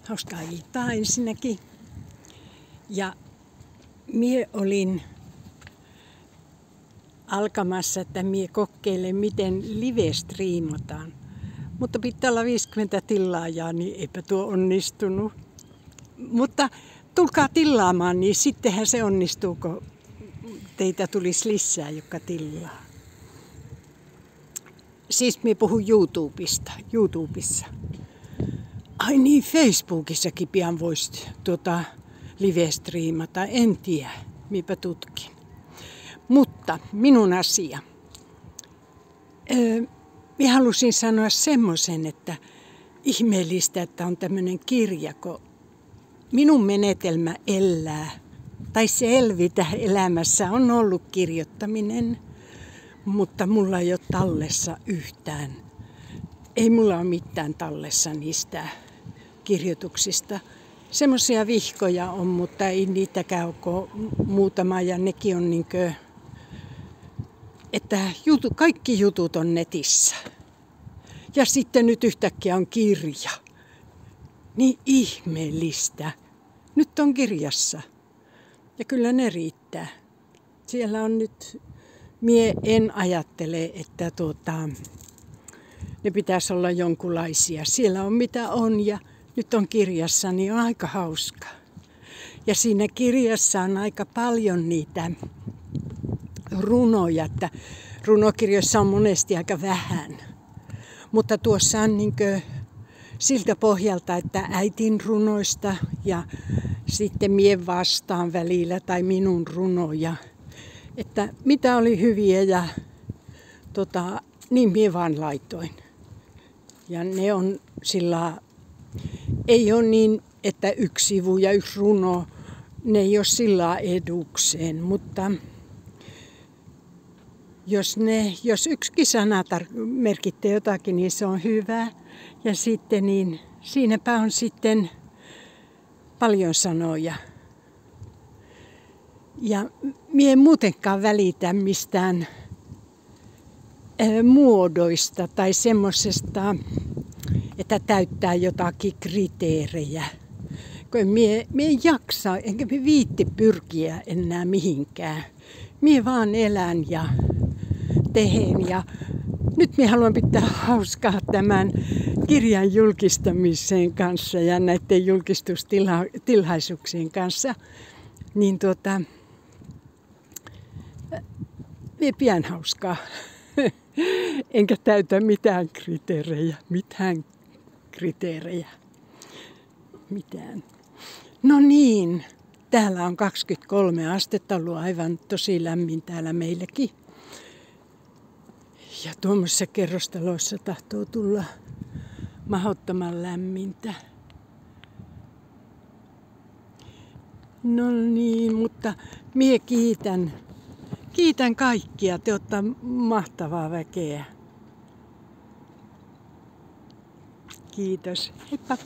Hauskaa iltaa ensinnäkin. Ja mie olin alkamassa, että mie kokeilen, miten live-striimataan. Mutta pitää olla 50 tilaajaa, niin eipä tuo onnistunut. Mutta tulkaa tilaamaan, niin sittenhän se onnistuu, kun teitä tulisi lisää, jotka tilaa. Siis mie puhun YouTubessa. Ai niin, Facebookissakin pian voisi live-striimata, en tiedä, miepä tutkin. Mutta minun asia. Minä halusin sanoa semmoisen, että ihmeellistä, että on tämmöinen kirja, kun minun menetelmä elää tai selvitä elämässä on ollut kirjoittaminen, mutta mulla ei ole tallessa yhtään. Ei mulla ole mitään tallessa niistä kirjoituksista. Semmoisia vihkoja on, mutta ei niitäkään ole muutama ja nekin on niinkö, että kaikki jutut on netissä. Ja sitten nyt yhtäkkiä on kirja. Niin ihmeellistä. Nyt on kirjassa. Ja kyllä ne riittää. Siellä on nyt, mie en ajattele, että ne pitäisi olla jonkunlaisia. Siellä on mitä on ja nyt on kirjassa, niin on aika hauska. Ja siinä kirjassa on aika paljon niitä runoja, että runokirjoissa on monesti aika vähän. Mutta tuossa on niinkö siltä pohjalta, että äitin runoista ja sitten mie vastaan välillä tai minun runoja. Että mitä oli hyviä ja niin mie vaan laitoin. Ja ne on sillä, ei ole niin, että yksi sivu ja yksi runo, ne ei ole sillä edukseen, mutta jos yksikin sana merkittää jotakin, niin se on hyvä. Ja sitten niin siinäpä on sitten paljon sanoja. Ja mie en muutenkaan välitä mistään muodoista tai semmosesta, että täyttää jotakin kriteerejä. Kun mie en jaksa, enkä viitti pyrkiä enää mihinkään. Mie vaan elän ja tehen ja nyt minä haluan pitää hauskaa tämän kirjan julkistamisen kanssa ja näiden julkistustilaisuuksien kanssa. Niin minä pidän hauskaa. Enkä täytä mitään kriteerejä. Mitään. No niin, täällä on 23 astetta, ollut aivan tosi lämmin täällä meilläkin. Ja tuommoisissa kerrostaloissa tahtoo tulla mahdottoman lämmintä. No niin, mutta mie kiitän kaikkia, te olette mahtavaa väkeä. Kiitos, heippa!